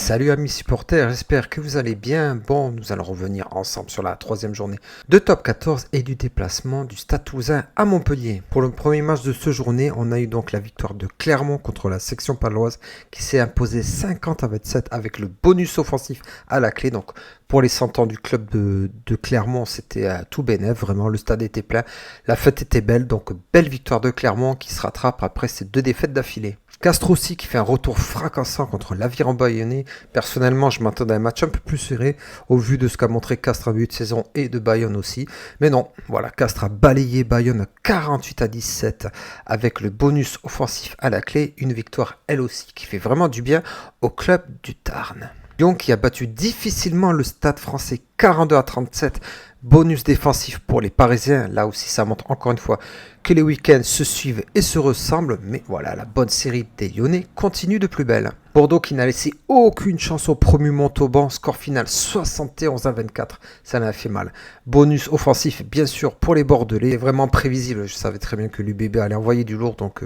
Salut amis supporters, j'espère que vous allez bien. Bon, nous allons revenir ensemble sur la troisième journée de top 14 et du déplacement du Stade Toulousain à Montpellier. Pour le premier match de ce journée, on a eu donc la victoire de Clermont contre la section paloise qui s'est imposée 50-27 avec le bonus offensif à la clé. Donc pour les 100 ans du club de Clermont, c'était tout bénef, vraiment le stade était plein, la fête était belle, donc belle victoire de Clermont qui se rattrape après ces deux défaites d'affilée. Castres aussi qui fait un retour fracassant contre l'Aviron Bayonnais. Personnellement, je m'attendais à un match un peu plus serré au vu de ce qu'a montré Castres en début de saison et de Bayonne aussi. Mais non, voilà, Castres a balayé Bayonne 48-17 avec le bonus offensif à la clé. Une victoire elle aussi qui fait vraiment du bien au club du Tarn. Lyon qui a battu difficilement le Stade français 42-37. Bonus défensif pour les Parisiens. Là aussi, ça montre encore une fois que les week-ends se suivent et se ressemblent. Mais voilà, la bonne série des Lyonnais continue de plus belle. Bordeaux qui n'a laissé aucune chance au promu Montauban. Score final 71-24. Ça n'a fait mal. Bonus offensif, bien sûr, pour les Bordelais. Vraiment prévisible. Je savais très bien que l'UBB allait envoyer du lourd. Donc,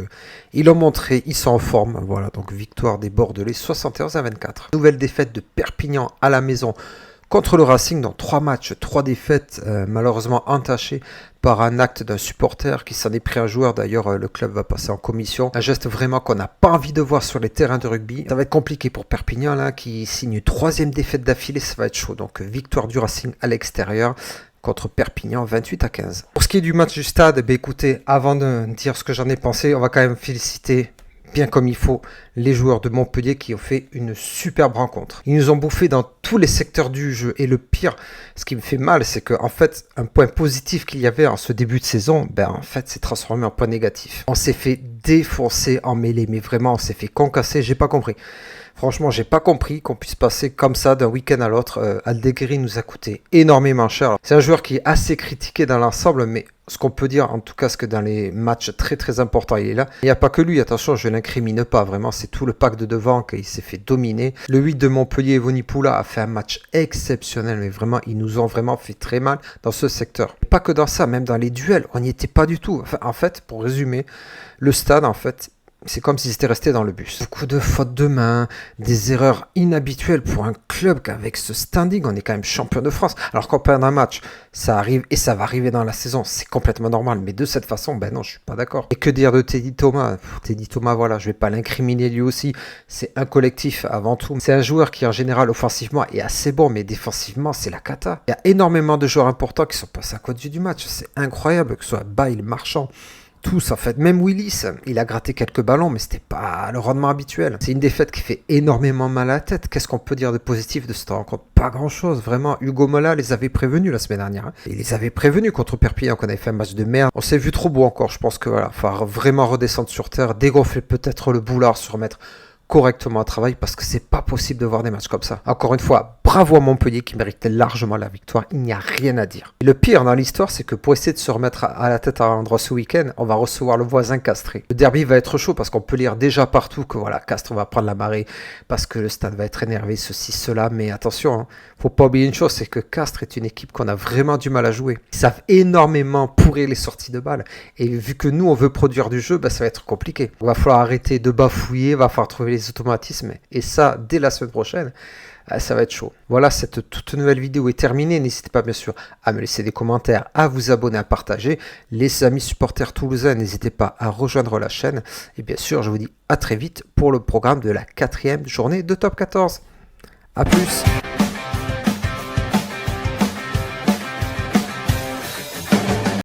ils l'ont montré. Ils sont en forme. Voilà, donc victoire des Bordelais 71-24. Nouvelle défaite de Perpignan à la maison contre le Racing dans 3 matchs, 3 défaites, malheureusement entachées par un acte d'un supporter qui s'en est pris un joueur. D'ailleurs, le club va passer en commission. Un geste vraiment qu'on n'a pas envie de voir sur les terrains de rugby. Ça va être compliqué pour Perpignan là, qui signe une 3e défaite d'affilée. Ça va être chaud. Donc victoire du Racing à l'extérieur contre Perpignan 28-15. Pour ce qui est du match du stade, écoutez, avant de dire ce que j'en ai pensé, on va quand même féliciter bien comme il faut les joueurs de Montpellier qui ont fait une superbe rencontre. Ils nous ont bouffé dans tous les secteurs du jeu et le pire, ce qui me fait mal, c'est que en fait, un point positif qu'il y avait en ce début de saison, en fait, s'est transformé en point négatif. On s'est fait défoncer en mêlée, mais vraiment, on s'est fait concasser, j'ai pas compris. Franchement, j'ai pas compris qu'on puisse passer comme ça d'un week-end à l'autre. Aldeguerri nous a coûté énormément cher. C'est un joueur qui est assez critiqué dans l'ensemble, mais ce qu'on peut dire, en tout cas, c'est que dans les matchs très très importants, il est là. Il n'y a pas que lui, attention, je ne l'incrimine pas, vraiment, c'est tout le pack de devant qu'il s'est fait dominer. Le 8 de Montpellier, Vonipoula, a fait un match exceptionnel, mais vraiment, ils nous ont vraiment fait très mal dans ce secteur. Pas que dans ça, même dans les duels, on n'y était pas du tout. Enfin, en fait, pour résumer, le stade, en fait, c'est comme s'ils étaient restés dans le bus. Beaucoup de fautes de main, des erreurs inhabituelles pour un club qu'avec ce standing, on est quand même champion de France. Alors qu'on perd un match, ça arrive et ça va arriver dans la saison, c'est complètement normal. Mais de cette façon, non, je suis pas d'accord. Et que dire de Teddy Thomas ? Teddy Thomas, voilà, je vais pas l'incriminer lui aussi. C'est un collectif avant tout. C'est un joueur qui en général offensivement est assez bon, mais défensivement, c'est la cata. Il y a énormément de joueurs importants qui sont passés à côté du match. C'est incroyable, que ce soit Bail, Marchand. Tous en fait, même Willis, il a gratté quelques ballons, mais c'était pas le rendement habituel. C'est une défaite qui fait énormément mal à la tête. Qu'est-ce qu'on peut dire de positif de cette rencontre ? Pas grand chose, vraiment. Hugo Mola les avait prévenus la semaine dernière. Il les avait prévenus contre Perpignan qu'on avait fait un match de merde. On s'est vu trop beau encore. Je pense que voilà, il faut vraiment redescendre sur terre, dégonfler peut-être le boulard, se remettre correctement à travail parce que c'est pas possible de voir des matchs comme ça. Encore une fois, bravo à Montpellier qui méritait largement la victoire, il n'y a rien à dire. Et le pire dans l'histoire, c'est que pour essayer de se remettre à la tête à un endroit ce week-end, on va recevoir le voisin Castré. Le derby va être chaud parce qu'on peut lire déjà partout que voilà, Castres va prendre la marée parce que le stade va être énervé, ceci, cela, mais attention, faut pas oublier une chose, c'est que Castres est une équipe qu'on a vraiment du mal à jouer. Ils savent énormément pourrir les sorties de balles et vu que nous on veut produire du jeu, ça va être compliqué. Il va falloir arrêter de bafouiller, il va falloir trouver les automatismes et ça dès la semaine prochaine. Ça va être chaud. Voilà, cette toute nouvelle vidéo est terminée. N'hésitez pas bien sûr à me laisser des commentaires, à vous abonner, à partager. Les amis supporters toulousains, n'hésitez pas à rejoindre la chaîne. Et bien sûr, je vous dis à très vite pour le programme de la 4e journée de Top 14. A plus.